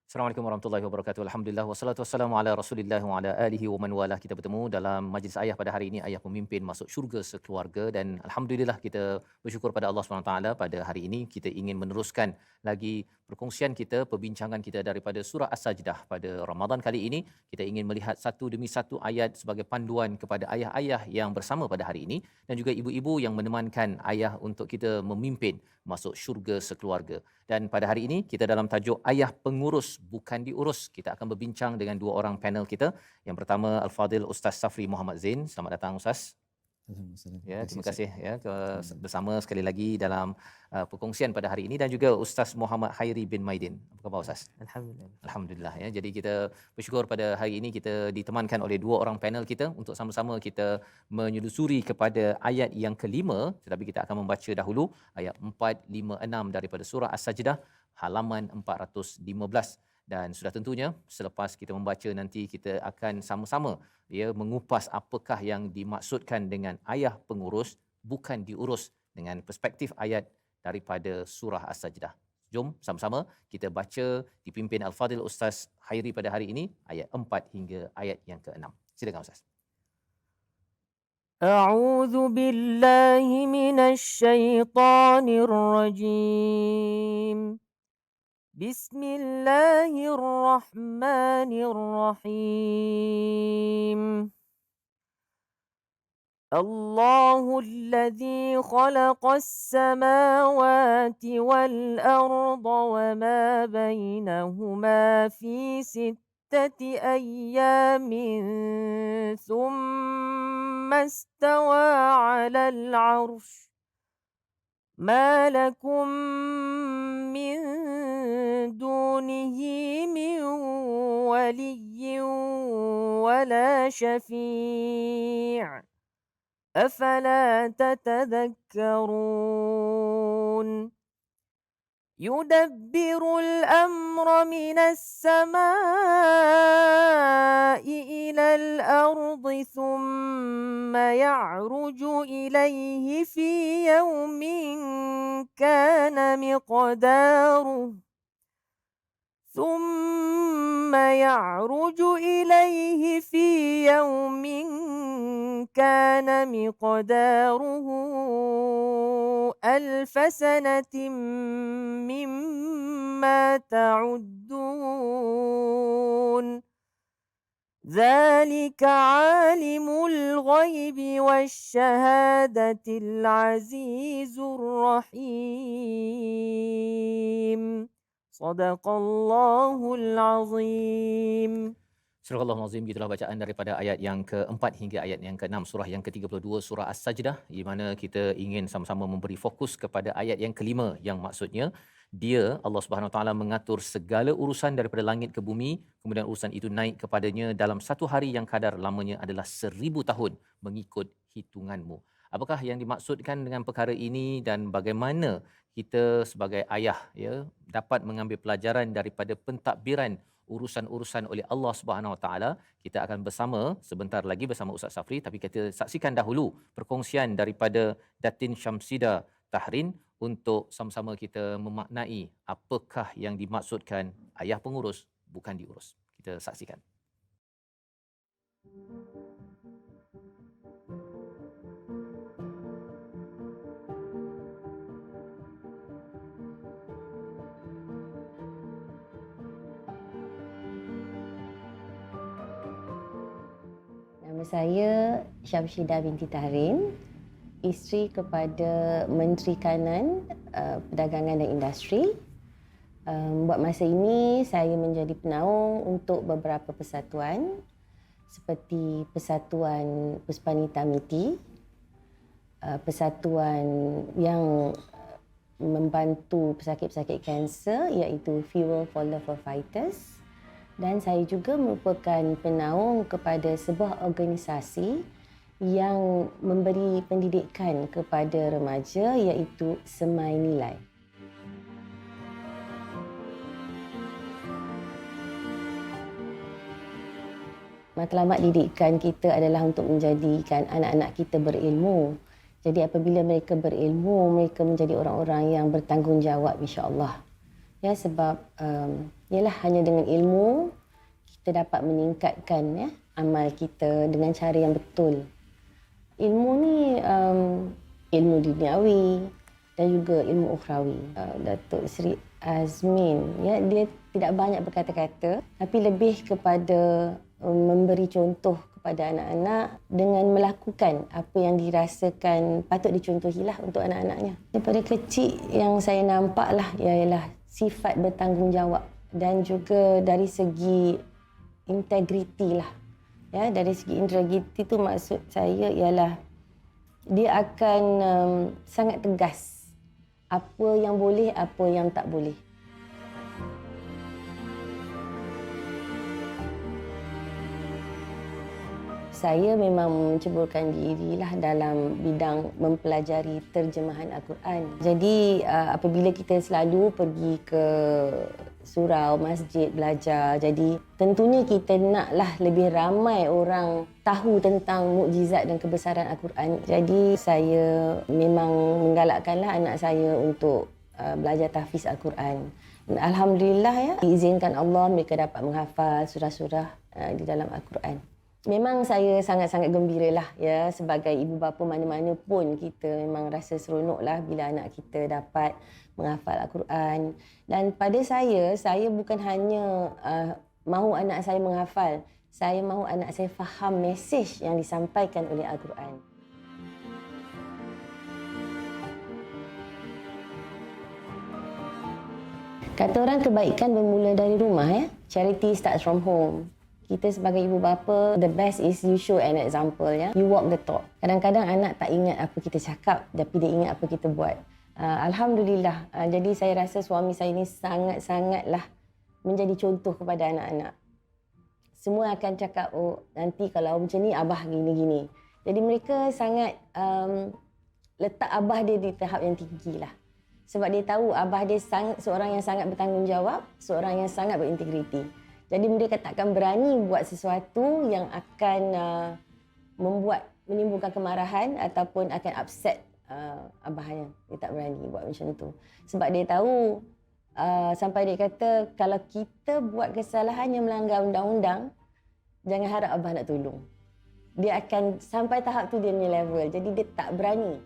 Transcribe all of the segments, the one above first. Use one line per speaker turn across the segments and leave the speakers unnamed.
Assalamualaikum warahmatullahi wabarakatuh. Alhamdulillah wassalatu wassalamu ala Rasulillah wa ala alihi wa man walah. Kita bertemu dalam majlis ayah pada hari ini, ayah pemimpin masuk syurga sekeluarga, dan alhamdulillah kita bersyukur pada Allah Subhanahu Wa Taala. Pada hari ini kita ingin meneruskan lagi perkongsian kita, perbincangan kita daripada surah As-Sajdah. Pada Ramadan kali ini kita ingin melihat satu demi satu ayat sebagai panduan kepada ayah-ayah yang bersama pada hari ini, dan juga ibu-ibu yang menemankan ayah untuk kita memimpin masuk syurga sekeluarga. Dan pada hari ini kita dalam tajuk Ayah Pengurus Bukan Diurus. Kita akan berbincang dengan dua orang panel kita. Yang pertama Al-Fadhil Ustaz Safri Muhammad Zain. Selamat datang Ustaz. Ya, terima kasih ya bersama sekali lagi dalam perkongsian pada hari ini, dan juga Ustaz Muhammad Hairi bin Maidin. Apa khabar Ustaz?
Alhamdulillah.
Alhamdulillah ya. Jadi kita bersyukur pada hari ini kita ditemankan oleh dua orang panel kita untuk sama-sama kita menyelusuri kepada ayat yang kelima, tetapi kita akan membaca dahulu ayat 4, 5, 6 daripada surah As-Sajdah halaman 415. Dan sudah tentunya selepas kita membaca, nanti kita akan sama-sama ya mengupas apakah yang dimaksudkan dengan ayah pengurus bukan diurus dengan perspektif ayat daripada surah As-Sajdah. Jom sama-sama kita baca dipimpin Al-Fadhil Ustaz Hairi pada hari ini ayat 4 hingga ayat yang ke-6. Silakan Ustaz.
أعوذ بالله من الشيطان الرجيم. بسم الله الرحمن الرحيم. الله الذي خلق السماوات والأرض وما بينهما في 6 أيام ثم استوى على العرش. ما لكم من دونه من ولي ولا شفيع أفلا تتذكرون. يدبر الأمر من السماء إلى الأرض ثم يعرج إليه في يوم كان مقداره ثم يعرج إليه في يوم كان مقداره 1000 سنة مما تعدون. ذلك عالم الغيب والشهادة العزيز الرحيم. Sadaqallahul Azim.
Surah Al-Azim, gitulah bacaan daripada ayat yang ke-4 hingga ayat yang ke-6 surah yang ke-32 surah As-Sajdah, di mana kita ingin sama-sama memberi fokus kepada ayat yang kelima, yang maksudnya dia Allah Subhanahu Wa Taala mengatur segala urusan daripada langit ke bumi, kemudian urusan itu naik kepadanya dalam satu hari yang kadar lamanya adalah 1000 tahun mengikut hitunganmu. Apakah yang dimaksudkan dengan perkara ini dan bagaimana kita sebagai ayah ya dapat mengambil pelajaran daripada pentadbiran urusan-urusan oleh Allah Subhanahu Wa Taala? Kita akan bersama sebentar lagi bersama Ustaz Safri, tapi kita saksikan dahulu perkongsian daripada Datin Syamsida Tahrin untuk sama-sama kita memaknai apakah yang dimaksudkan ayah pengurus bukan diurus. Kita saksikan.
Nama saya Syamsidah binti Tahrin, isteri kepada Menteri Kanan, Perdagangan dan Industri. Buat masa ini saya menjadi penaung untuk beberapa persatuan seperti Persatuan Puspanita Miti, persatuan yang membantu pesakit-pesakit kanser iaitu Fuel for Love for Fighters. Dan saya juga merupakan penaung kepada sebuah organisasi yang memberi pendidikan kepada remaja iaitu Semai Nilai. Matlamat didikan kita adalah untuk menjadikan anak-anak kita berilmu. Jadi apabila mereka berilmu, mereka menjadi orang-orang yang bertanggungjawab insya-Allah. Ya, sebab Ialah hanya dengan ilmu kita dapat meningkatkan amal kita dengan cara yang betul. Ilmu ni ilmu duniawi dan juga ilmu ukhrawi. Datuk Seri Azmin, dia tidak banyak berkata-kata tapi lebih kepada memberi contoh kepada anak-anak dengan melakukan apa yang dirasakan patut dicontohilah untuk anak-anaknya. Daripada kecil yang saya nampaklah ialah sifat bertanggungjawab dan juga dari segi integriti lah. Dari segi integriti tu maksud saya ialah dia akan sangat tegas apa yang boleh, apa yang tak boleh. Saya memang menceburkan dirilah dalam bidang mempelajari terjemahan Al-Quran. Jadi apabila kita selalu pergi ke surau, masjid, belajar, jadi tentunya kita naklah lebih ramai orang tahu tentang mukjizat dan kebesaran Al-Quran. Jadi saya memang menggalakkanlah anak saya untuk belajar tahfiz Al-Quran. Alhamdulillah diizinkan Allah mereka dapat menghafal surah-surah di dalam Al-Quran. Memang saya sangat-sangat gembiralah sebagai ibu bapa mana-mana pun kita memang rasa seronoklah bila anak kita dapat menghafal Al-Quran. Dan pada saya bukan hanya mahu anak saya menghafal, saya mahu anak saya faham mesej yang disampaikan oleh Al-Quran. Kata orang kebaikan bermula dari rumah. Charity starts from home. Kita sebagai ibu bapa, the best is you show an example. You walk the talk. Kadang-kadang anak tak ingat apa kita cakap, tapi dia ingat apa kita buat. Alhamdulillah. Jadi saya rasa suami saya ni sangat-sangatlah menjadi contoh kepada anak-anak. Semua akan cakap, oh nanti kalau macam ni abah gini-gini. Jadi mereka sangat letak abah dia di tahap yang tinggi lah. Sebab dia tahu abah dia seorang yang sangat bertanggungjawab, seorang yang sangat berintegriti. Jadi mereka takkan berani buat sesuatu yang akan menimbulkan kemarahan ataupun akan upset abahnya. Dia tak berani buat macam tu. Sebab dia tahu sampai dia kata kalau kita buat kesalahan yang melanggar undang-undang, jangan harap abah nak tolong. Dia akan sampai tahap tu dia punya level. Jadi dia tak berani.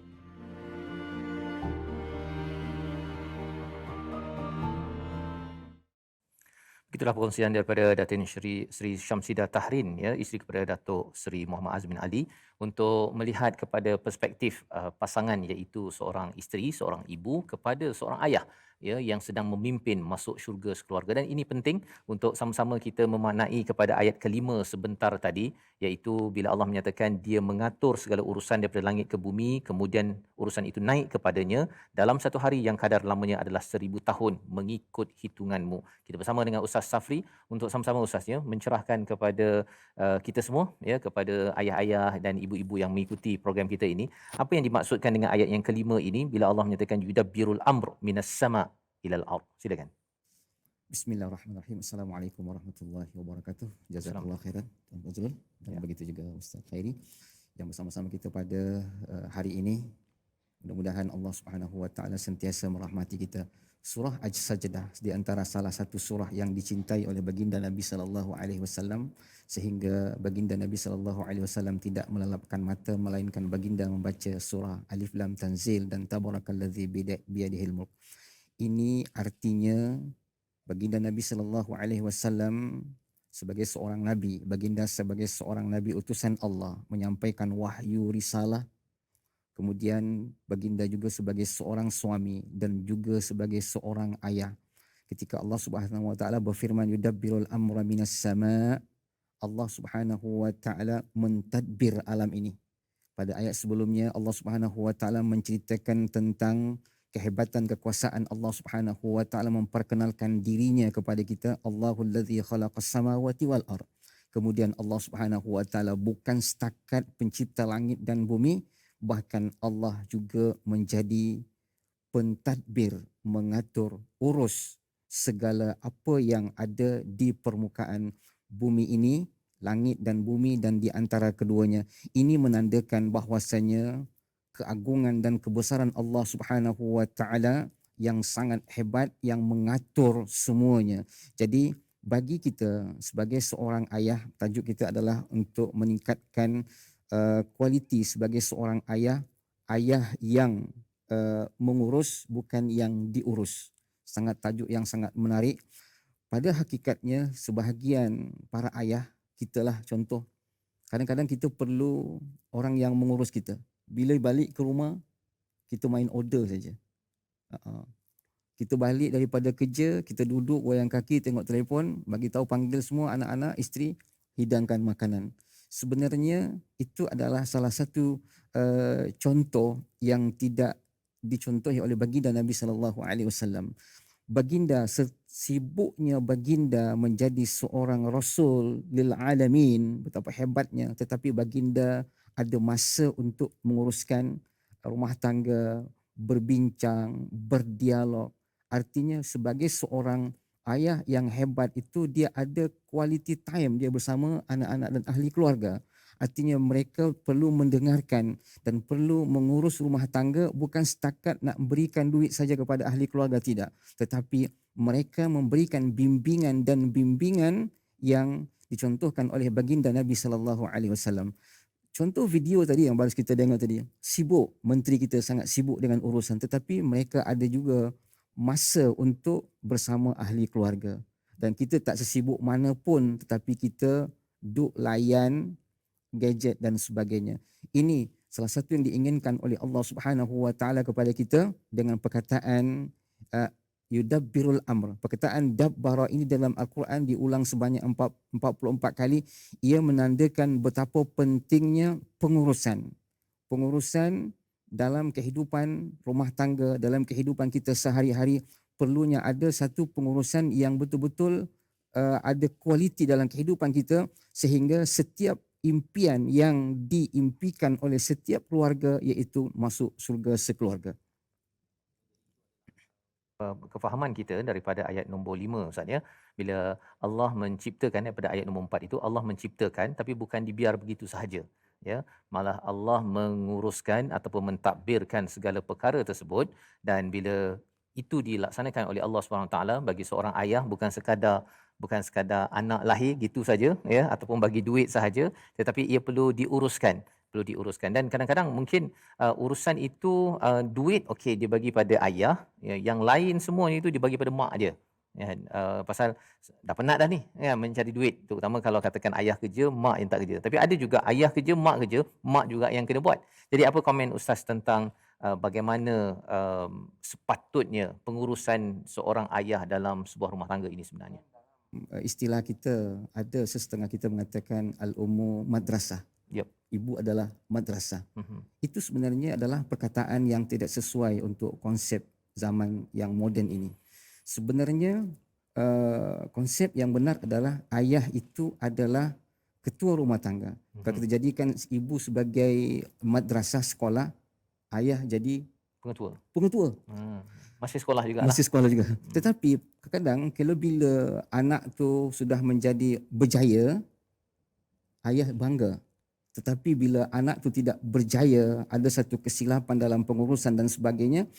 Itulah perkongsian daripada Datin Sri Syamsidah Tahrin, isteri kepada Datuk Seri Muhammad Azmin Ali, untuk melihat kepada perspektif pasangan, iaitu seorang isteri, seorang ibu kepada seorang ayah yang sedang memimpin masuk syurga sekeluarga. Dan ini penting untuk sama-sama kita memaknai kepada ayat kelima sebentar tadi, iaitu bila Allah menyatakan dia mengatur segala urusan daripada langit ke bumi, kemudian urusan itu naik kepadanya dalam satu hari yang kadar lamanya adalah 1000 tahun mengikut hitunganmu. Kita bersama dengan Ustaz Safri untuk sama-sama Ustaznya mencerahkan kepada kita semua, kepada ayah-ayah dan ibu-ibu yang mengikuti program kita ini, apa yang dimaksudkan dengan ayat yang kelima ini bila Allah menyatakan yudabbirul amr minas sama ilal ard. Silakan.
Bismillahirrahmanirrahim. Assalamualaikum warahmatullahi wabarakatuh. Jazakallah khairan Tuan Fazrul dan begitu juga Ustaz Khairi yang bersama-sama kita pada hari ini. Mudah-mudahan Allah Subhanahu wa taala sentiasa merahmati kita. Surah As-Sajdah di antara salah satu surah yang dicintai oleh baginda Nabi sallallahu alaihi wasallam, sehingga baginda Nabi sallallahu alaihi wasallam tidak melelapkan mata melainkan baginda membaca surah Alif Lam Tanzil dan Tabarakalladzi biyadihil mulk. Ini artinya baginda Nabi sallallahu alaihi wasallam sebagai seorang nabi, baginda sebagai seorang nabi utusan Allah menyampaikan wahyu risalah. Kemudian baginda juga sebagai seorang suami dan juga sebagai seorang ayah. Ketika Allah Subhanahu wa taala berfirman yudabbirul amra minas sama, Allah Subhanahu wa taala mentadbir alam ini. Pada ayat sebelumnya Allah Subhanahu wa taala menceritakan tentang kehebatan kekuasaan Allah Subhanahu wa taala, memperkenalkan dirinya kepada kita, Allahul ladzi khalaqas samawati wal ard. Kemudian Allah Subhanahu wa taala bukan setakat pencipta langit dan bumi, bahkan Allah juga menjadi pentadbir, mengatur, urus segala apa yang ada di permukaan bumi ini, langit dan bumi dan di antara keduanya. Ini menandakan bahwasanya keagungan dan kebesaran Allah Subhanahu wa taala yang sangat hebat yang mengatur semuanya. Jadi bagi kita sebagai seorang ayah, tajuk kita adalah untuk meningkatkan kualiti sebagai seorang ayah, ayah yang mengurus bukan yang diurus. Tajuk yang sangat menarik. Pada hakikatnya sebahagian para ayah, kitalah contoh, kadang-kadang kita perlu orang yang mengurus kita. Bila balik ke rumah, kita main order saja. Kita balik daripada kerja, kita duduk goyang kaki tengok telefon, bagi tahu panggil semua anak-anak, isteri, hidangkan makanan. Sebenarnya itu adalah salah satu contoh yang tidak dicontohi oleh baginda Nabi SAW. Baginda, sibuknya baginda menjadi seorang rasul lil alamin, betapa hebatnya, tetapi baginda ada masa untuk menguruskan rumah tangga, berbincang, berdialog. Artinya sebagai seorang ayah yang hebat itu, dia ada quality time dia bersama anak-anak dan ahli keluarga. Artinya mereka perlu mendengarkan dan perlu mengurus rumah tangga, bukan setakat nak berikan duit saja kepada ahli keluarga, tidak. Tetapi mereka memberikan bimbingan dan bimbingan yang dicontohkan oleh baginda Nabi SAW. Contoh video tadi yang baru kita dengar tadi, sibuk, menteri kita sangat sibuk dengan urusan, tetapi mereka ada juga masa untuk bersama ahli keluarga. Dan kita tak sesibuk mana pun, tetapi kita duk layan gadget dan sebagainya. Ini salah satu yang diinginkan oleh Allah Subhanahu Wa Taala kepada kita dengan perkataan yudabbirul amr. Perkataan dabbara ini dalam Al-Quran diulang sebanyak 44 kali. Ia menandakan betapa pentingnya pengurusan. Pengurusan dalam kehidupan rumah tangga, dalam kehidupan kita sehari-hari, perlunya ada satu pengurusan yang betul-betul ada kualiti dalam kehidupan kita, sehingga setiap impian yang diimpikan oleh setiap keluarga, iaitu masuk surga sekeluarga.
Kefahaman kita daripada ayat nombor 5, Ustaz ya, bila Allah menciptakan, daripada ayat nombor 4 itu, Allah menciptakan tapi bukan dibiar begitu sahaja, ya, malah Allah menguruskan ataupun mentadbirkan segala perkara tersebut. Dan bila itu dilaksanakan oleh Allah SWT bagi seorang ayah, bukan sekadar anak lahir gitu saja, ya, ataupun bagi duit sahaja, tetapi ia perlu diuruskan. Dan kadang-kadang mungkin urusan itu duit okey dia bagi pada ayah, ya, yang lain semuanya itu dibagi pada mak dia, ya, pasal dah penat dah ni, ya, mencari duit, terutama kalau katakan ayah kerja, mak yang tak kerja. Tapi ada juga ayah kerja, mak kerja, mak juga yang kena buat. Jadi apa komen Ustaz tentang bagaimana sepatutnya pengurusan seorang ayah dalam sebuah rumah tangga ini sebenarnya?
Istilah kita, ada sesetengah kita mengatakan al-ummu madrasah.
Yep.
Ibu adalah madrasah. Itu sebenarnya adalah perkataan yang tidak sesuai untuk konsep zaman yang moden ini. Sebenarnya konsep yang benar adalah ayah itu adalah ketua rumah tangga. Kalau kita jadikan ibu sebagai madrasah sekolah, ayah jadi pengetua.
Masih sekolah juga.
Masih sekolah juga. Tetapi kadang-kadang kalau bila anak tu sudah menjadi berjaya, ayah bangga. Tetapi bila anak tu tidak berjaya, ada satu kesilapan dalam pengurusan dan sebagainya,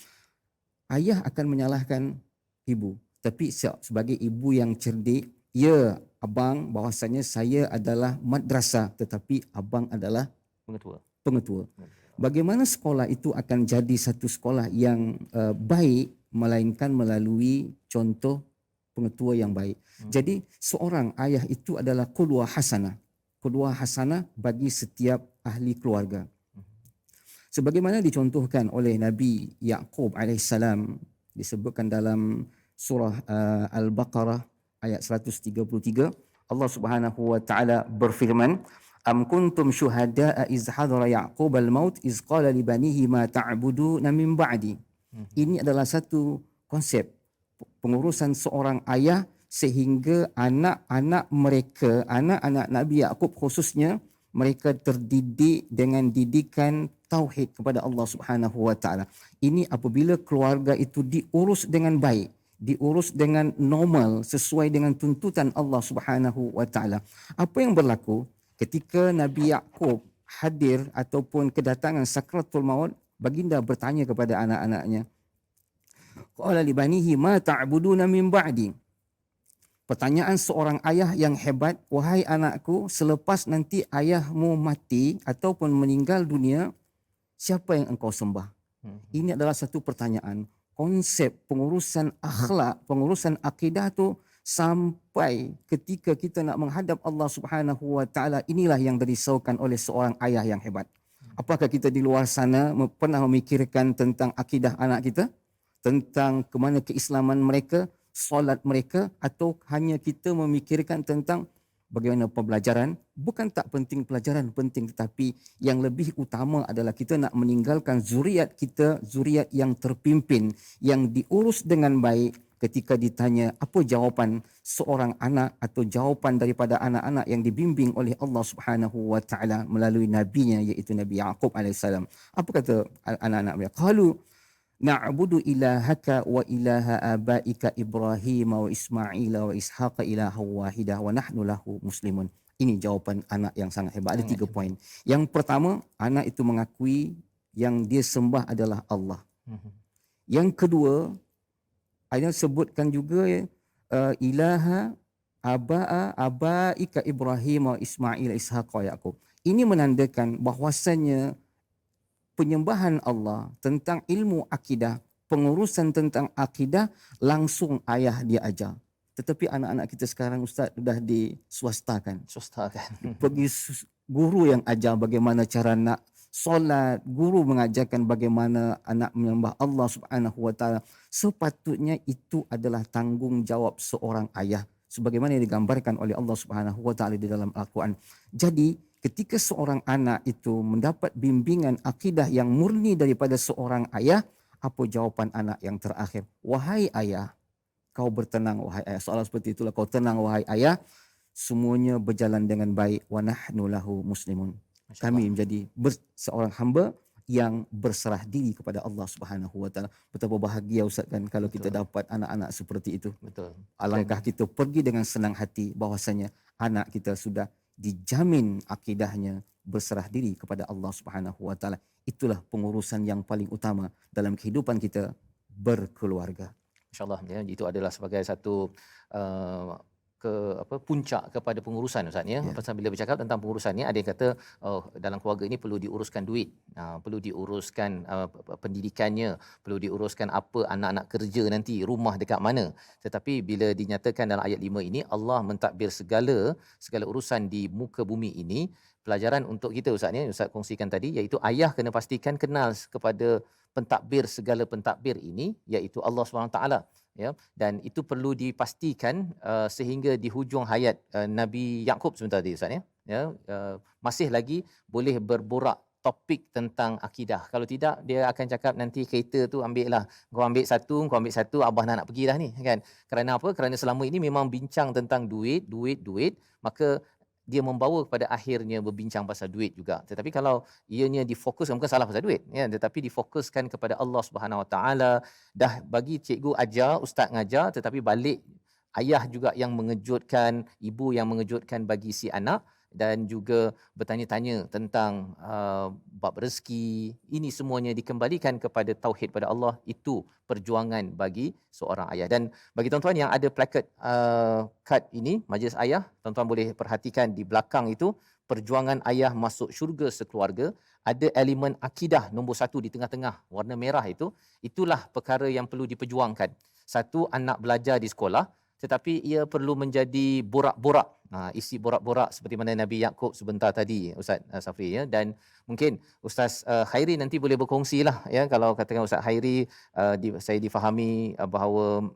ayah akan menyalahkan ibu. Tapi sebagai ibu yang cerdik, ya abang, bahawasanya saya adalah madrasah, tetapi abang adalah pengetua. Bagaimana sekolah itu akan jadi satu sekolah yang baik, melainkan melalui contoh pengetua yang baik. Jadi seorang ayah itu adalah qudwah hasanah. Qudwah hasanah bagi setiap ahli keluarga. Sebagaimana dicontohkan oleh Nabi Yaqub alaihissalam, disebutkan dalam surah Al-Baqarah ayat 133, Allah Subhanahu wa taala berfirman, Am kuntum syuhada'a iz hadara Yaqub al-maut iz qala li banihi ma ta'buduna min ba'di. Ini adalah satu konsep pengurusan seorang ayah, sehingga anak-anak mereka, anak-anak Nabi Yaqub khususnya, mereka terdidik dengan didikan tauhid kepada Allah Subhanahu wa taala. Ini apabila keluarga itu diurus dengan baik, diurus dengan normal sesuai dengan tuntutan Allah Subhanahu wa taala. Apa yang berlaku ketika Nabi Yaqub hadir ataupun kedatangan sakratul maut, baginda bertanya kepada anak-anaknya, qala li banihi ma ta'buduna min ba'di. Pertanyaan seorang ayah yang hebat, wahai anakku, selepas nanti ayahmu mati ataupun meninggal dunia, siapa yang engkau sembah? Ini adalah satu pertanyaan. Konsep pengurusan akhlak, pengurusan akidah tu sampai ketika kita nak menghadap Allah Subhanahu Wa Taala, inilah yang dirisaukan oleh seorang ayah yang hebat. Apakah kita di luar sana pernah memikirkan tentang akidah anak kita? Tentang kemana keislaman mereka, solat mereka, atau hanya kita memikirkan tentang bagaimana pembelajaran? Bukan tak penting pelajaran, penting, tetapi yang lebih utama adalah kita nak meninggalkan zuriat kita, zuriat yang terpimpin, yang diurus dengan baik. Ketika ditanya apa jawapan seorang anak atau jawapan daripada anak-anak yang dibimbing oleh Allah Subhanahu Wa Taala melalui nabinya, iaitu Nabi Yaqub alaihissalam. Apa kata anak-anak mereka? Qalu na'budu ilahaka wa ilaha abaika Ibrahim wa Ismail wa Ishaq ilaha wahidah wa nahnu lahu muslimun. Ini jawapan anak yang sangat hebat. Ada 3 poin. Yang pertama, anak itu mengakui yang dia sembah adalah Allah. Yang kedua, ayat sebutkan juga ilaha abaika Ibrahim wa Ismail Ishaq wa Yaqub. Ini menandakan bahwasannya penyembahan Allah, tentang ilmu akidah, pengurusan tentang akidah langsung ayah dia ajar. Tetapi anak-anak kita sekarang Ustaz sudah diswastakan. Pergi guru yang ajar bagaimana cara nak solat, guru mengajarkan bagaimana anak menyembah Allah Subhanahu Wa Taala. Sepatutnya itu adalah tanggungjawab seorang ayah sebagaimana yang digambarkan oleh Allah Subhanahu Wa Taala di dalam Al-Quran. Jadi ketika seorang anak itu mendapat bimbingan akidah yang murni daripada seorang ayah, apa jawapan anak yang terakhir? Wahai ayah, kau bertenang wahai ayah. Soalan seperti itulah, kau tenang wahai ayah, semuanya berjalan dengan baik. Wa nahnu lahu muslimun. Kami menjadi seorang hamba yang berserah diri kepada Allah Subhanahu Wa Taala. Betapa bahagia Ustaz kan kalau kita dapat anak-anak seperti itu.
Betul.
Alangkah kita pergi dengan senang hati bahwasanya anak kita sudah dijamin akidahnya berserah diri kepada Allah Subhanahu Wa Taala. Itulah pengurusan yang paling utama dalam kehidupan kita berkeluarga.
InsyaAllah ya, itu adalah sebagai satu puncak kepada pengurusan Ustaz ya. Pasal bila bercakap tentang pengurusan ni, ada yang kata dalam keluarga ini perlu diuruskan duit, perlu diuruskan pendidikannya, perlu diuruskan apa anak-anak kerja nanti, rumah dekat mana. Tetapi bila dinyatakan dalam ayat 5 ini Allah mentadbir segala urusan di muka bumi ini, pelajaran untuk kita Ustaz ni, Ustaz kongsikan tadi, iaitu ayah kena pastikan kenal kepada pentadbir segala pentadbir ini, iaitu Allah SWT ya, dan itu perlu dipastikan sehingga di hujung hayat Nabi Yaqub sebentar tadi Ustaz ya, masih lagi boleh berborak topik tentang akidah. Kalau tidak, dia akan cakap nanti kereta tu ambillah, kau ambil satu, abah nak pergi dah ni kan. Kerana apa? Kerana selama ini memang bincang tentang duit, maka dia membawa kepada akhirnya berbincang pasal duit juga. Tetapi kalau ianya difokuskan, bukan salah pasal duit ya, tetapi difokuskan kepada Allah Subhanahu Wa Taala. Dah bagi cikgu ajar, ustaz ngajar, tetapi balik ayah juga yang mengejutkan, ibu yang mengejutkan bagi si anak, dan juga bertanya-tanya tentang bab rezeki. Ini semuanya dikembalikan kepada tauhid pada Allah. Itu perjuangan bagi seorang ayah. Dan bagi tuan-tuan yang ada plakat kad ini, Majlis Ayah, tuan-tuan boleh perhatikan di belakang itu, perjuangan ayah masuk syurga sekeluarga. Ada elemen akidah nombor 1 di tengah-tengah, warna merah itu. Itulah perkara yang perlu diperjuangkan. Satu, anak belajar di sekolah, tetapi ia perlu menjadi borak-borak. Isi borak-borak seperti mana Nabi Yaqub sebentar tadi Ustaz Safri ya. Dan mungkin Ustaz Khairi nanti boleh berkongsilah ya, kalau katakan Ustaz Khairi saya difahami bahawa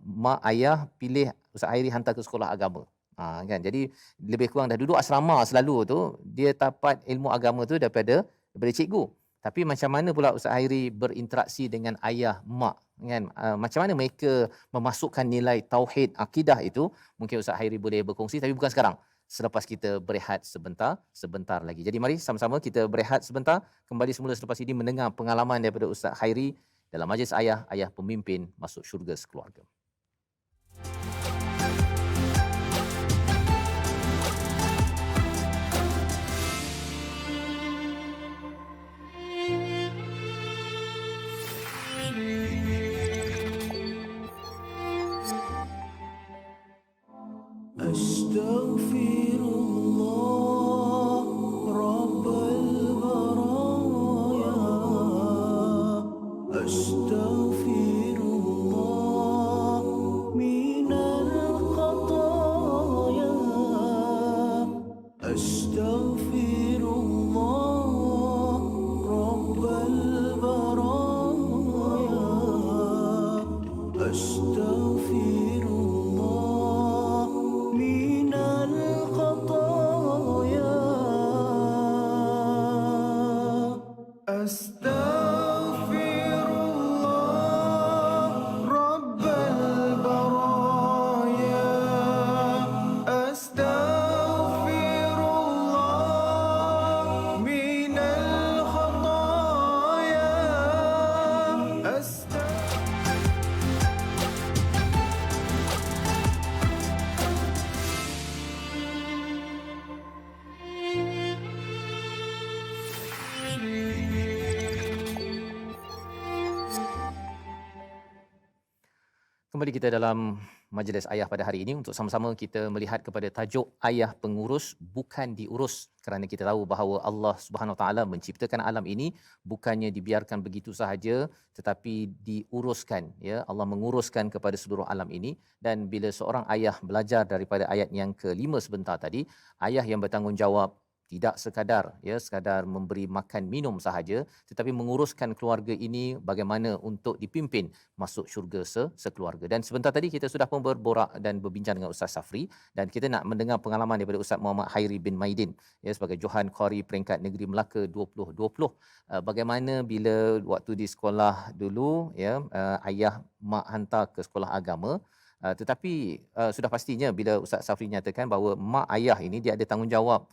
mak ayah pilih Ustaz Khairi hantar ke sekolah agama. Kan, jadi lebih kurang dah duduk asrama selalu tu, dia dapat ilmu agama tu daripada cikgu. Tapi macam mana pula Ustaz Khairi berinteraksi dengan ayah, mak kan? Macam mana mereka memasukkan nilai tauhid, akidah itu? Mungkin Ustaz Khairi boleh berkongsi, tapi bukan sekarang. Selepas kita berehat sebentar lagi. Jadi mari sama-sama kita berehat sebentar. Kembali semula selepas ini mendengar pengalaman daripada Ustaz Khairi dalam Majlis Ayah, ayah pemimpin masuk syurga sekeluarga.
أستغفر الله رب البرايا أستغفر الله من الخطايا أستغفر الله رب البرايا أستغفر الله من الخطايا أستغفر الله رب البرايا أستغفر الله من الخطايا
Kembali kita dalam majlis ayah pada hari ini untuk sama-sama kita melihat kepada tajuk ayah pengurus bukan diurus, kerana kita tahu bahawa Allah Subhanahu Wa Taala menciptakan alam ini bukannya dibiarkan begitu sahaja tetapi diuruskan, ya. Allah menguruskan kepada seluruh alam ini, dan bila seorang ayah belajar daripada ayat yang kelima sebentar tadi, ayah yang bertanggungjawab tidak sekadar memberi makan minum sahaja, tetapi menguruskan keluarga ini bagaimana untuk dipimpin masuk syurga sekeluarga. Dan sebentar tadi kita sudah pun berborak dan berbincang dengan Ustaz Safri, dan kita nak mendengar pengalaman daripada Ustaz Muhammad Hairi bin Maidin, ya, sebagai Johan Qari peringkat negeri Melaka 2020. Bagaimana bila waktu di sekolah dulu, ya, ayah mak hantar ke sekolah agama. Tetapi sudah pastinya bila Ustaz Safri nyatakan bahawa mak ayah ini dia ada tanggungjawab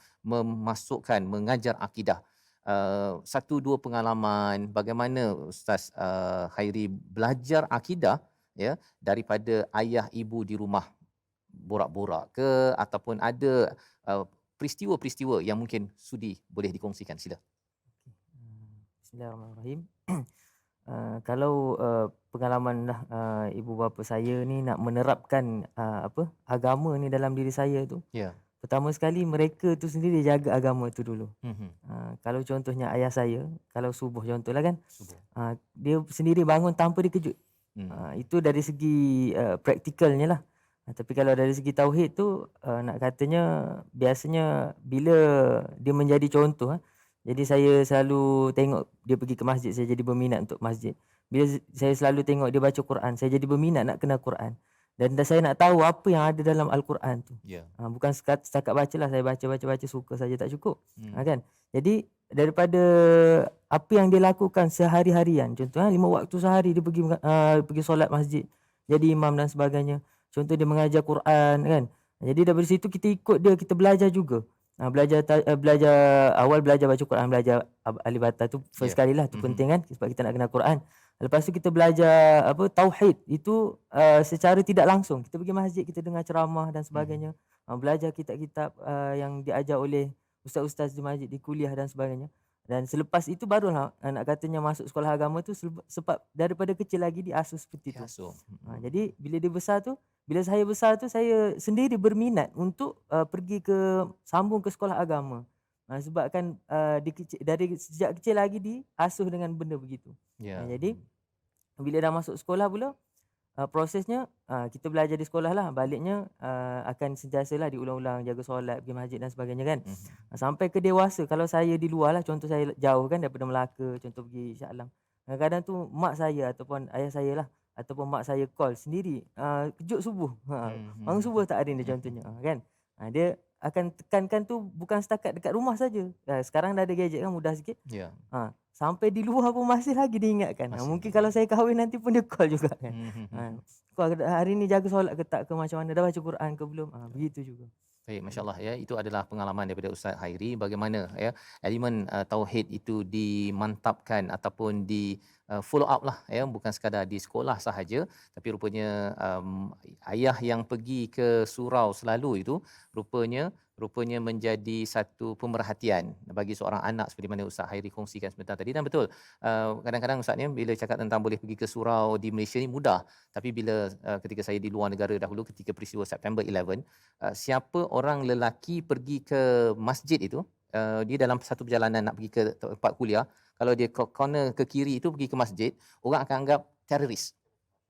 mengajar akidah. Satu dua pengalaman bagaimana Ustaz Khairi belajar akidah, ya, daripada ayah ibu di rumah, borak-borak ke ataupun ada peristiwa-peristiwa yang mungkin sudi boleh dikongsikan, sila.
Bismillahirrahmanirrahim. Kalau pengalaman ibu bapa saya ni nak menerapkan agama ni dalam diri saya tu,
Ya.
pertama sekali mereka tu sendiri jaga agama tu dulu.
Mhm.
Kalau contohnya ayah saya, kalau subuh contohlah kan,
Subuh.
dia sendiri bangun tanpa dikejut. Itu dari segi praktikalnya lah. Tapi kalau dari segi tauhid tu, nak katanya biasanya bila dia menjadi contoh, jadi saya selalu tengok dia pergi ke masjid, saya jadi berminat untuk masjid. Bila saya selalu tengok dia baca Quran, saya jadi berminat nak kenal Quran. Dan saya nak tahu apa yang ada dalam Al-Quran tu.
Ya.
Bukan setakat baca lah, saya baca suka saja tak cukup. Kan? Jadi daripada apa yang dia lakukan sehari-harian, contohnya 5 waktu sehari dia pergi solat masjid, jadi imam dan sebagainya. Contoh dia mengajar Quran, kan. Jadi daripada situ kita ikut dia, kita belajar juga. Belajar awal belajar baca Quran, belajar alif bata tu first kali lah, tu penting kan sebab kita nak kenal Quran. Lepas tu kita belajar tauhid itu secara tidak langsung. Kita pergi masjid, kita dengar ceramah dan sebagainya. Belajar kitab-kitab yang diajar oleh ustaz-ustaz di masjid, di kuliah dan sebagainya. Dan selepas itu barulah nak katanya masuk sekolah agama tu, sebab daripada kecil lagi diasuh seperti tu. Jadi bila saya besar tu saya sendiri berminat untuk pergi sambung ke sekolah agama. Sebab kan dari sejak kecil lagi diasuh dengan benda begitu. Jadi bila dah masuk sekolah pula, prosesnya kita belajar di sekolah lah, baliknya akan sentiasalah diulang-ulang jaga solat, pergi masjid dan sebagainya kan. Sampai ke dewasa, kalau saya di luar lah, contoh saya jauh kan daripada Melaka, contoh pergi Shah Alam, kadang-kadang tu mak saya ataupun ayah saya lah, ataupun mak saya call sendiri, kejut subuh, bangun subuh tak ada ni contohnya, kan. Dia akan tekankan tu bukan setakat dekat rumah saja. Sekarang dah ada gadget kan, mudah sikit. Sampai di luar pun masih lagi diingatkan. Mungkin kalau saya kahwin nanti pun dia call juga kan. Kau hari ni jaga solat ke tak, ke macam mana, dah baca Quran ke belum, begitu juga.
Baik, masya-Allah, ya, itu adalah pengalaman daripada Ustaz Hairi bagaimana, ya, elemen tauhid itu dimantapkan ataupun follow up lah ya, bukan sekadar di sekolah sahaja, tapi rupanya ayah yang pergi ke surau selalu itu rupanya menjadi satu pemerhatian bagi seorang anak, seperti mana Ustaz Hairi kongsikan sebentar tadi. Dan betul, kadang-kadang Ustaz ni bila cakap tentang boleh pergi ke surau di Malaysia ni mudah, tapi bila ketika saya di luar negara dahulu ketika peristiwa September 11, siapa orang lelaki pergi ke masjid itu, dia dalam satu perjalanan nak pergi ke tempat kuliah, kalau dia corner ke kiri itu pergi ke masjid, orang akan anggap teroris.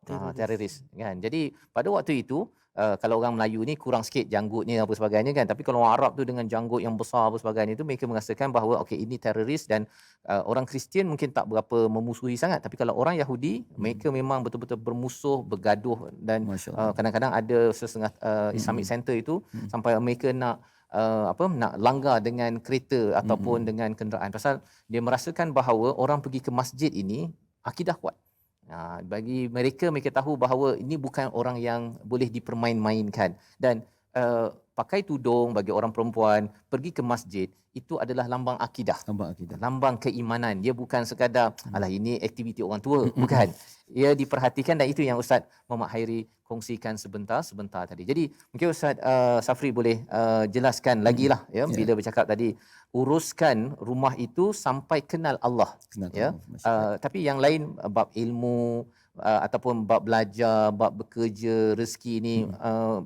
Teroris kan. Jadi pada waktu itu kalau orang Melayu ni kurang sikit janggutnya apa sebagainya kan, tapi kalau orang Arab tu dengan janggut yang besar apa sebagainya itu, mereka merasakan bahawa okey, ini teroris. Dan orang Kristian mungkin tak berapa memusuhi sangat, tapi kalau orang Yahudi mereka memang betul-betul bermusuh, bergaduh. Dan
Masya Allah.
kadang-kadang ada setengah Islamic Center itu sampai mereka nak nak langgar dengan kereta ataupun dengan kenderaan, pasal dia merasakan bahawa orang pergi ke masjid ini akidah kuat. Bagi mereka tahu bahawa ini bukan orang yang boleh dipermain-mainkan. Dan pakai tudung bagi orang perempuan pergi ke masjid itu adalah lambang akidah,
Nampak kita.
lambang keimanan. Dia bukan sekadar alah ini aktiviti orang tua, bukan. Ia diperhatikan, dan itu yang Ustaz Muhammad Hairi kongsikan sebentar tadi. Jadi mungkin Ustaz Safri boleh jelaskan lagi lah ya, bila bercakap tadi uruskan rumah itu sampai kenal Allah.
Kenal
Ya.
Allah. Masya Allah.
Tapi yang lain bab ilmu ataupun bab belajar, bab bekerja, rezeki ni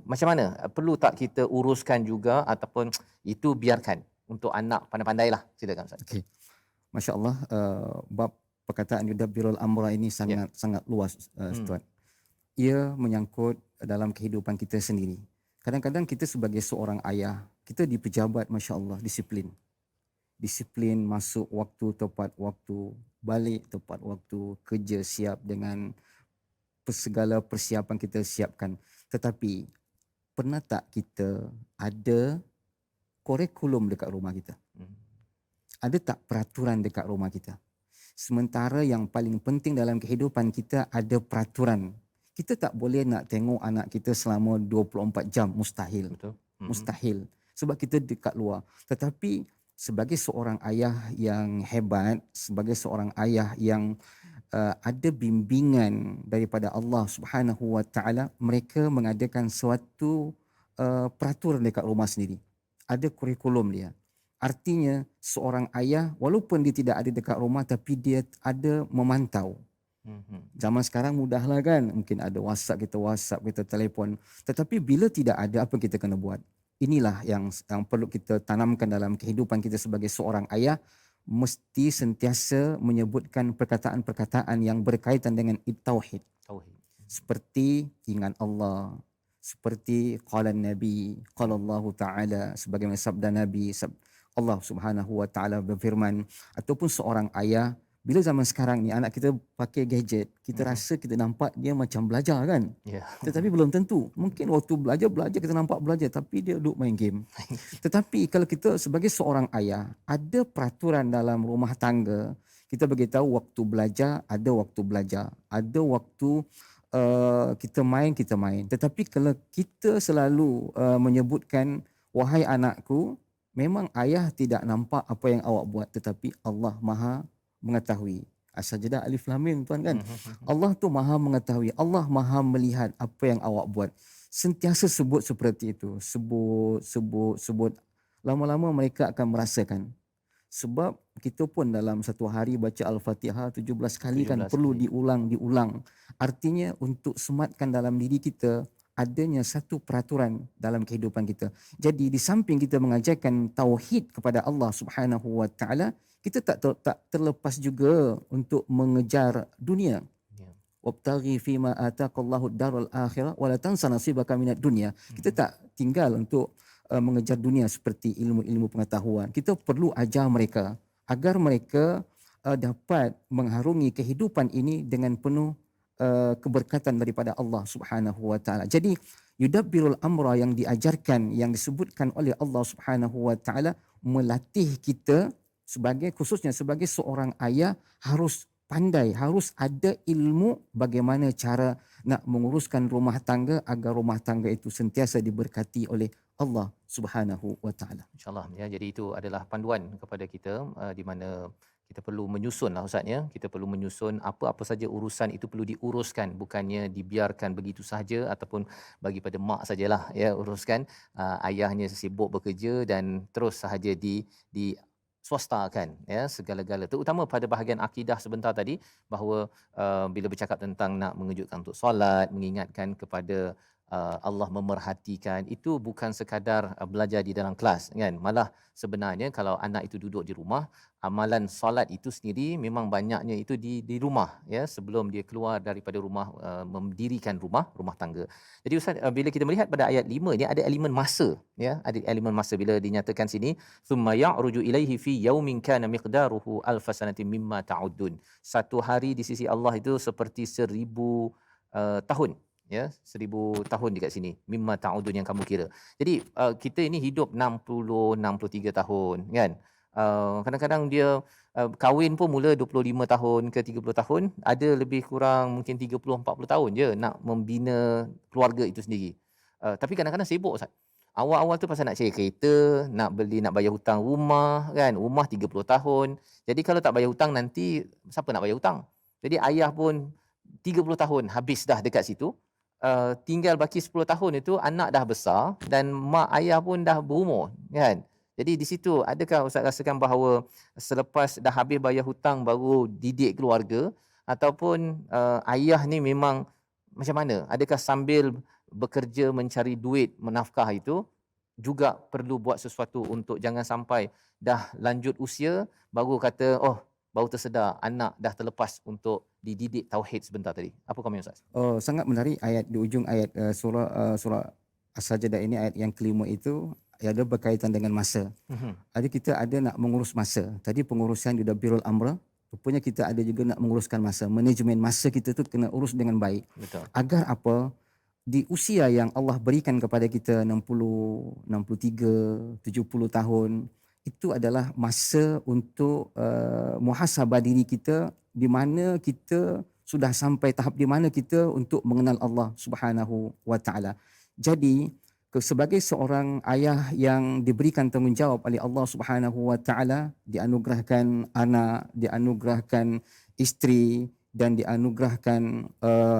macam mana? Perlu tak kita uruskan juga ataupun itu biarkan untuk anak pandai-pandai lah? Silakan Ustaz.
Okey. Masya Allah, bab perkataan yudabbirul amra ini sangat luas, Tuan. Ia menyangkut dalam kehidupan kita sendiri. Kadang-kadang kita sebagai seorang ayah, kita di pejabat, Masya Allah, disiplin masuk waktu tepat waktu, balik tepat waktu, kerja siap dengan segala persiapan kita siapkan. Tetapi pernah tak kita ada kurikulum dekat rumah kita? Ada tak peraturan dekat rumah kita? Sementara yang paling penting dalam kehidupan kita ada peraturan. Kita tak boleh nak tengok anak kita selama 24 jam, mustahil.
Betul.
Mustahil. Sebab kita dekat luar. Tetapi sebagai seorang ayah yang hebat, sebagai seorang ayah yang ada bimbingan daripada Allah Subhanahu Wa Taala, mereka mengadakan suatu peraturan dekat rumah sendiri. Ada kurikulum dia. Artinya seorang ayah walaupun dia tidak ada dekat rumah, tapi dia ada memantau. Zaman sekarang mudahlah kan, mungkin ada WhatsApp, kita telefon. Tetapi bila tidak ada, apa kita kena buat? Inilah yang perlu kita tanamkan dalam kehidupan kita sebagai seorang ayah. Mesti sentiasa menyebutkan perkataan-perkataan yang berkaitan dengan tauhid. Seperti ingat Allah, seperti qala Nabi, qala Allah Ta'ala, sebagaimana sabda Nabi, Allah Subhanahu Wa Ta'ala berfirman. Ataupun seorang ayah, bila zaman sekarang ni anak kita pakai gadget, kita rasa kita nampak dia macam belajar kan?
Ya.
Tetapi belum tentu. Mungkin waktu belajar kita nampak belajar, tapi dia duduk main game. Tetapi kalau kita sebagai seorang ayah, ada peraturan dalam rumah tangga, kita beritahu waktu belajar, ada waktu belajar. Ada waktu kita main. Tetapi kalau kita selalu menyebutkan, wahai anakku, memang ayah tidak nampak apa yang awak buat, tetapi Allah Maha mengetahui. As-Sajdah Alif Lam Mim, Tuan kan? Allah tu Maha mengetahui, Allah Maha melihat apa yang awak buat. Sentiasa sebut seperti itu. Sebut. Lama-lama mereka akan merasakan. Sebab kita pun dalam satu hari baca Al-Fatihah 17 kali kan, perlu diulang. Artinya untuk sematkan dalam diri kita adanya satu peraturan dalam kehidupan kita. Jadi di samping kita mengajarkan tauhid kepada Allah Subhanahu Wa Taala, kita tak terlepas juga untuk mengejar dunia. Wabtaghi fima ataqallahu darul akhirah wala tansa nasibaka minad dunya. Kita tak tinggal untuk mengejar dunia seperti ilmu-ilmu pengetahuan. Kita perlu ajar mereka agar mereka dapat mengharungi kehidupan ini dengan penuh keberkatan daripada Allah Subhanahu Wa Taala. Jadi yudabbirul amra yang diajarkan, yang disebutkan oleh Allah Subhanahu Wa Taala, melatih kita khususnya sebagai seorang ayah harus pandai, harus ada ilmu bagaimana cara nak menguruskan rumah tangga agar rumah tangga itu sentiasa diberkati oleh Allah Subhanahu Wa Taala.
InsyaAllah ya. Jadi itu adalah panduan kepada kita di mana kita perlu menyusun lah Ustaz ya. Kita perlu menyusun apa-apa saja urusan itu perlu diuruskan, bukannya dibiarkan begitu sahaja ataupun bagi pada mak sajalah ya uruskan. Ayahnya sibuk bekerja dan terus sahaja di swastakan ya segala-gala, terutama pada bahagian akidah sebentar tadi bahawa bila bercakap tentang nak mengejutkan untuk solat, mengingatkan kepada Allah memerhatikan, itu bukan sekadar belajar di dalam kelas kan, malah sebenarnya kalau anak itu duduk di rumah, amalan solat itu sendiri memang banyaknya itu di rumah ya, sebelum dia keluar daripada rumah, mendirikan rumah tangga. Jadi Ustaz, bila kita melihat pada ayat 5 ni ada elemen masa ya, ada elemen masa bila dinyatakan sini thumma ya'ruju ilaihi fi yaumin kana miqdaruhu alf sanatin mimma ta'udun. Satu hari di sisi Allah itu seperti 1000 tahun ya, 1000 tahun dekat sini, mimma ta'udun yang kamu kira. Jadi kita ini hidup 60 63 tahun kan. Kadang-kadang dia kahwin pun mula 25 tahun ke 30 tahun, ada lebih kurang mungkin 30 40 tahun je nak membina keluarga itu sendiri. Tapi kadang-kadang sibuk Ustaz. Awal-awal tu pasal nak cari kereta, nak beli, nak bayar hutang rumah kan, rumah 30 tahun. Jadi kalau tak bayar hutang nanti siapa nak bayar hutang? Jadi ayah pun 30 tahun habis dah dekat situ. Tinggal baki 10 tahun itu anak dah besar dan mak ayah pun dah berumur kan. Jadi di situ adakah Ustaz rasakan bahawa selepas dah habis bayar hutang baru didik keluarga, ataupun ayah ni memang macam mana? Adakah sambil bekerja mencari duit menafkah itu juga perlu buat sesuatu untuk jangan sampai dah lanjut usia baru kata baru tersedar anak dah terlepas untuk dididik tauhid sebentar tadi. Apa komen Ustaz?
Sangat menarik ayat di ujung ayat surah As-Sajdah ini, ayat yang kelima itu ada berkaitan dengan masa. Ada kita ada nak mengurus masa. Tadi pengurusan di Birrul Amr, rupanya kita ada juga nak menguruskan masa. Manajemen masa kita tu kena urus dengan baik.
Betul.
Agar apa? Di usia yang Allah berikan kepada kita 60, 63, 70 tahun, itu adalah masa untuk muhasabah diri kita, di mana kita sudah sampai tahap di mana kita untuk mengenal Allah Subhanahu wa taala. Jadi sebagai seorang ayah yang diberikan tanggungjawab oleh Allah Subhanahu wa taala, dianugerahkan anak, dianugerahkan isteri dan dianugerahkan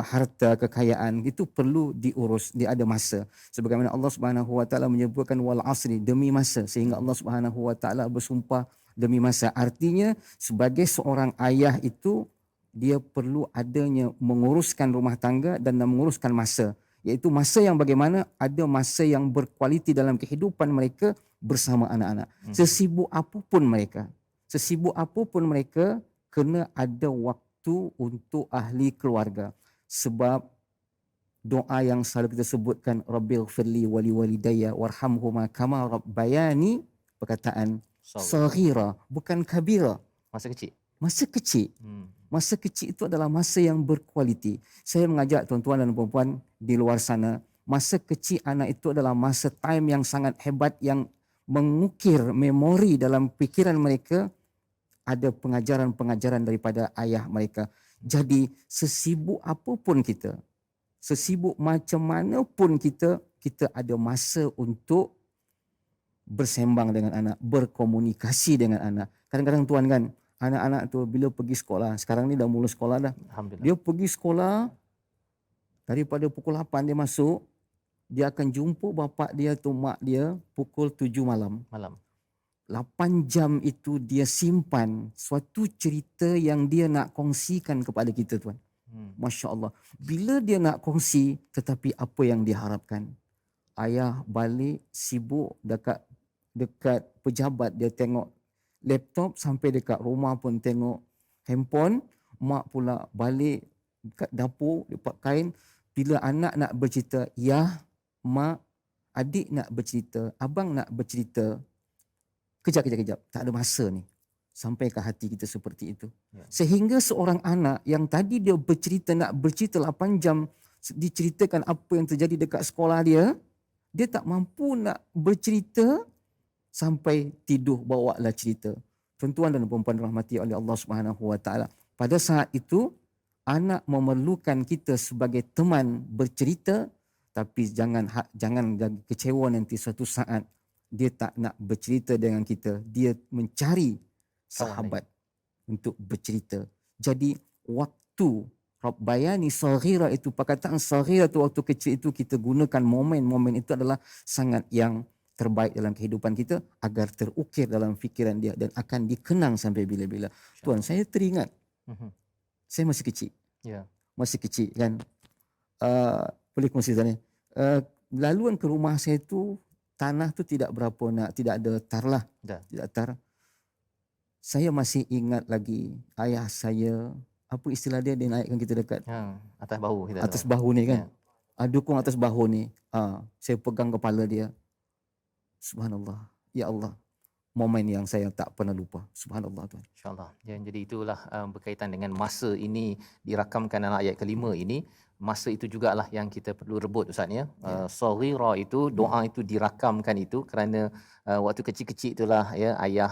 harta kekayaan, itu perlu diurus, dia ada masa. Sebagaimana Allah Subhanahu wa taala menyebutkan wal asri, demi masa, sehingga Allah Subhanahu wa taala bersumpah demi masa. Artinya sebagai seorang ayah itu dia perlu adanya menguruskan rumah tangga dan menguruskan masa, iaitu masa yang bagaimana ada masa yang berkualiti dalam kehidupan mereka bersama anak-anak. Sesibuk apapun mereka kena ada waktu untuk ahli keluarga. Sebab doa yang selalu kita sebutkan, Rabbighfirli wali walidayya warhamhuma kama rabbayani, perkataan saghira bukan kabira,
Masa kecil.
Masa kecil itu adalah masa yang berkualiti. Saya mengajak tuan-tuan dan puan-puan di luar sana, masa kecil anak itu adalah masa time yang sangat hebat, yang mengukir memori dalam fikiran mereka, ada pengajaran-pengajaran daripada ayah mereka. Jadi sesibuk apapun kita, sesibuk macam mana pun kita ada masa untuk bersembang dengan anak, berkomunikasi dengan anak. Kadang-kadang tuan kan, anak-anak tu bila pergi sekolah, sekarang ni dah mula sekolah dah.
Alhamdulillah.
Dia pergi sekolah, daripada pukul 8 dia masuk, dia akan jumpa bapa dia atau mak dia pukul 7 malam. 8 jam itu dia simpan suatu cerita yang dia nak kongsikan kepada kita tuan. Masya Allah. Bila dia nak kongsi, tetapi apa yang diharapkan? Ayah balik sibuk dekat pejabat, dia tengok laptop, sampai dekat rumah pun tengok handphone. Mak pula balik dekat dapur, lipat kain. Bila anak nak bercerita, ya, mak, adik nak bercerita, abang nak bercerita, kejap, tak ada masa ni. Sampai ke hati kita seperti itu. Sehingga seorang anak yang tadi dia nak bercerita 8 jam, diceritakan apa yang terjadi dekat sekolah dia tak mampu nak bercerita sampai tidur, bawalah cerita. Tuan-tuan dan puan-puan dirahmati oleh Allah Subhanahu wa taala, pada saat itu anak memerlukan kita sebagai teman bercerita, tapi jangan kecewa nanti suatu saat dia tak nak bercerita dengan kita, dia mencari sahabat untuk bercerita. Jadi waktu Rabbayani saghira itu, perkataan saghira itu waktu kecil itu kita gunakan momen-momen itu adalah sangat yang terbaik dalam kehidupan kita agar terukir dalam fikiran dia dan akan dikenang sampai bila-bila. Tuan, saya teringat saya masih kecil.
Ya.
Masih kecil kan. Boleh kongsi tanya. Laluan ke rumah saya tu tanah tu tidak ada tar lah.
Dah.
Tidak tar. Saya masih ingat lagi ayah saya, apa istilah dia naikkan kita dekat
Atas bahu kita.
atas bahu ni kan. Dukung atas bahu ni. Saya pegang kepala dia. Subhanallah. Ya Allah. Momen yang saya tak pernah lupa. Subhanallah Tuhan.
InsyaAllah. Ya, jadi itulah berkaitan dengan masa ini dirakamkan dalam ayat kelima ini. Masa itu jugalah yang kita perlu rebut Ustaz ya. Saghira itu, doa itu dirakamkan itu kerana waktu kecil-kecil itulah ya ayah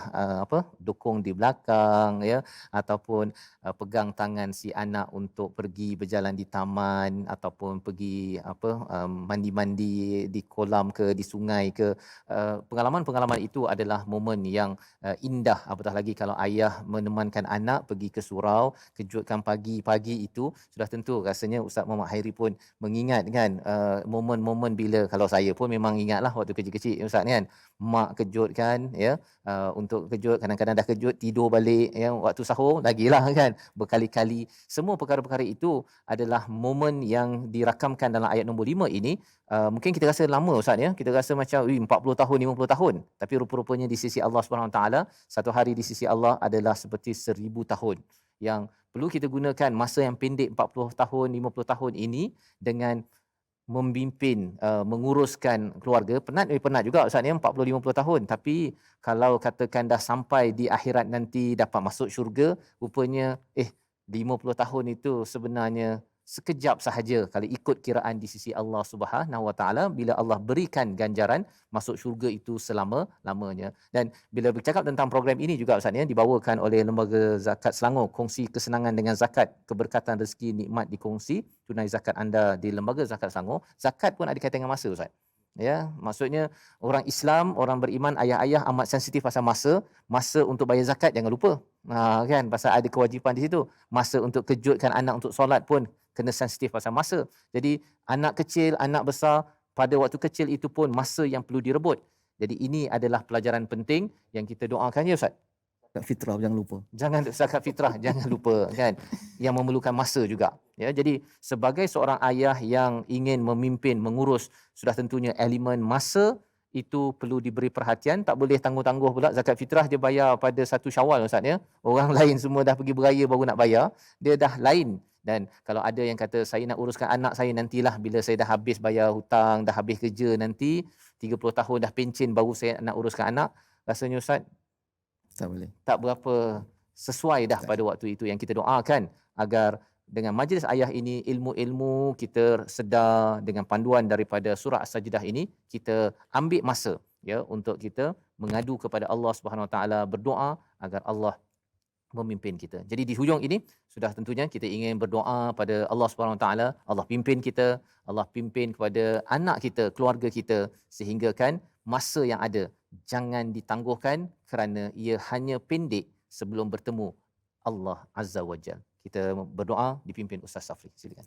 dukung di belakang ya, ataupun pegang tangan si anak untuk pergi berjalan di taman ataupun pergi mandi-mandi di kolam ke di sungai ke. Pengalaman-pengalaman itu adalah momen yang indah, apatah lagi kalau ayah menemankan anak pergi ke surau, kejutkan pagi-pagi itu sudah tentu rasanya Ustaz Muhammad Hairi pun mengingat kan momen-momen bila, kalau saya pun memang ingatlah waktu kecil-kecil Ustaz kan, mak kejutkan ya, untuk kejut, kadang-kadang dah kejut tidur balik ya, waktu sahur lagilah kan, berkali-kali. Semua perkara-perkara itu adalah momen yang dirakamkan dalam ayat nombor 5 ini. Mungkin kita rasa lama Ustaz ya, kita rasa macam 40 tahun 50 tahun, tapi rupa-rupanya di sisi Allah Subhanahu Wa Taala satu hari di sisi Allah adalah seperti 1000 tahun. Yang perlu kita gunakan masa yang pendek 40 tahun 50 tahun ini dengan memimpin, menguruskan keluarga. Penat juga Ustaz ya 40-50 tahun, tapi kalau katakan dah sampai di akhirat nanti dapat masuk syurga, rupanya 50 tahun itu sebenarnya sekejap sahaja kalau ikut kiraan di sisi Allah Subhanahu Wa Taala, bila Allah berikan ganjaran masuk syurga itu selama-lamanya. Dan bila bercakap tentang program ini juga Ustaz ya, dibawakan oleh Lembaga Zakat Selangor, kongsi kesenangan dengan zakat, keberkatan rezeki nikmat dikongsi, tunai zakat anda di Lembaga Zakat Selangor. Zakat pun ada kaitan dengan masa Ustaz. Ya, maksudnya orang Islam, orang beriman, ayah-ayah amat sensitif pasal masa untuk bayar zakat jangan lupa. Kan, pasal ada kewajipan di situ. Masa untuk kejutkan anak untuk solat pun kena sensitif pasal masa. Jadi anak kecil, anak besar, pada waktu kecil itu pun masa yang perlu direbut. Jadi ini adalah pelajaran penting yang kita doakan ya Ustaz.
Fitrah jangan lupa.
Jangan zakat fitrah jangan lupa kan, yang memerlukan masa juga. Ya, jadi sebagai seorang ayah yang ingin memimpin, mengurus, sudah tentunya elemen masa itu perlu diberi perhatian. Tak boleh tangguh-tangguh pula. Zakat fitrah dia bayar pada 1 Syawal Ustaz ya. Orang lain semua dah pergi beraya baru nak bayar, dia dah lain. Dan kalau ada yang kata saya nak uruskan anak saya nantilah bila saya dah habis bayar hutang, dah habis kerja nanti 30 tahun dah pencen baru saya nak uruskan anak, rasanya Ustaz
Tak boleh.
tak berapa sesuai dah pada waktu itu. Yang kita doakan agar dengan majlis ayah ini, ilmu-ilmu kita sedar dengan panduan daripada surah As-Sajdah ini, kita ambil masa ya untuk kita mengadu kepada Allah Subhanahu Wa Taala, berdoa agar Allah memimpin kita. Jadi di hujung ini sudah tentunya kita ingin berdoa pada Allah Subhanahu Wa Taala, Allah pimpin kita, Allah pimpin kepada anak kita, keluarga kita, sehingga kan masa yang ada jangan ditangguhkan kerana ia hanya pendek sebelum bertemu Allah Azza wa Jalla. Kita berdoa dipimpin Ustaz Safri. Silakan.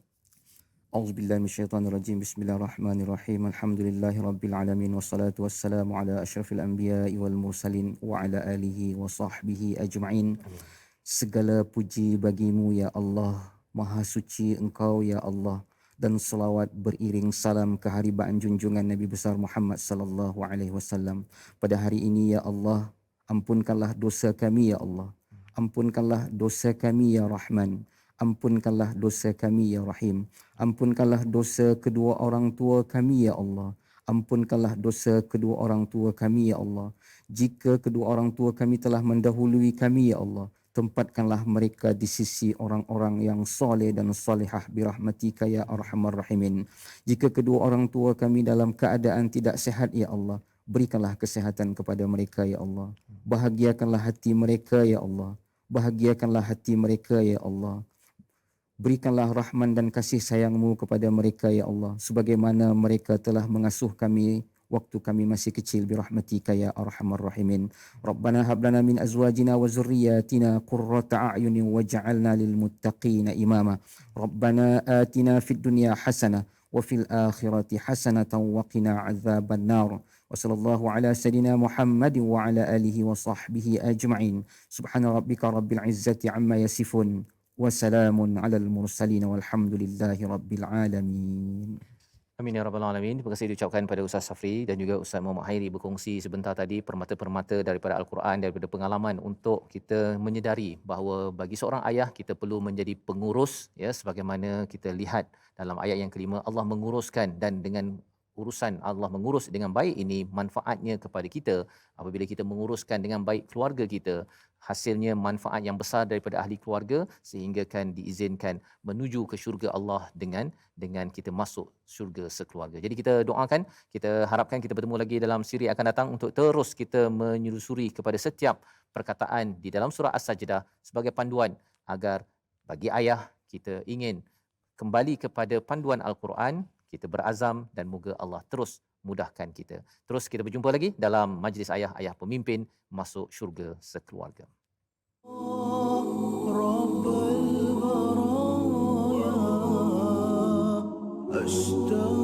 A'udzubillahi minasyaitonirrajim. Bismillahirrahmanirrahim. Alhamdulillahirabbil alamin wassalatu wassalamu ala asyrafil anbiya'i wal mursalin wa ala alihi wa sahbihi ajma'in. Segala puji bagimu ya Allah, Maha suci Engkau ya Allah, dan selawat beriring salam keharibaan junjungan Nabi besar Muhammad sallallahu alaihi wasallam. Pada hari ini ya Allah, ampunkanlah dosa kami ya Allah. Ampunkanlah dosa kami ya Rahman. Ampunkanlah dosa kami ya Rahim. Ampunkanlah dosa kedua orang tua kami ya Allah. Ampunkanlah dosa kedua orang tua kami ya Allah. Jika kedua orang tua kami telah mendahului kami ya Allah, tempatkanlah mereka di sisi orang-orang yang soleh dan solehah birahmatika ya arhamar rahimin. Jika kedua orang tua kami dalam keadaan tidak sehat ya Allah, berikanlah kesehatan kepada mereka ya Allah. Bahagiakanlah hati mereka ya Allah. Bahagiakanlah hati mereka ya Allah. Berikanlah rahman dan kasih sayangmu kepada mereka ya Allah, sebagaimana mereka telah mengasuh kami waktu kami masih kecil birahmatika ya arhamar rahimin. Rabbana hab lana min azwajina wa zurriyyatina qurrata a'yunin waj'alna lil muttaqina imama. Rabbana atina fid dunya hasanah wa fil akhirati hasanatan wa qina adzaban nar. Wa sallallahu ala sayidina Muhammadin wa ala alihi wa sahbihi ajma'in. Subhana rabbika rabbil izzati amma yasifun. Wassalamun alal mursalin walhamdulillahi rabbil alamin.
Amin ya rabbal alamin. Terima kasih diucapkan pada Ustaz Safri dan juga Ustaz Muhammad Hairi berkongsi sebentar tadi permata-permata daripada Al-Quran, daripada pengalaman untuk kita menyedari bahawa bagi seorang ayah kita perlu menjadi pengurus, ya, sebagaimana kita lihat dalam ayat yang kelima, Allah menguruskan, dan dengan urusan Allah mengurus dengan baik ini, manfaatnya kepada kita apabila kita menguruskan dengan baik keluarga kita, hasilnya manfaat yang besar daripada ahli keluarga sehingga kan diizinkan menuju ke syurga Allah dengan kita masuk syurga sekeluarga. Jadi kita doakan, kita harapkan kita bertemu lagi dalam siri akan datang untuk terus kita menyelusuri kepada setiap perkataan di dalam surah As-Sajdah sebagai panduan agar bagi ayah kita ingin kembali kepada panduan Al-Quran, kita berazam dan moga Allah terus mudahkan kita. Terus kita berjumpa lagi dalam majlis ayah-ayah pemimpin masuk syurga sekeluarga.
رب البرايا أشتاق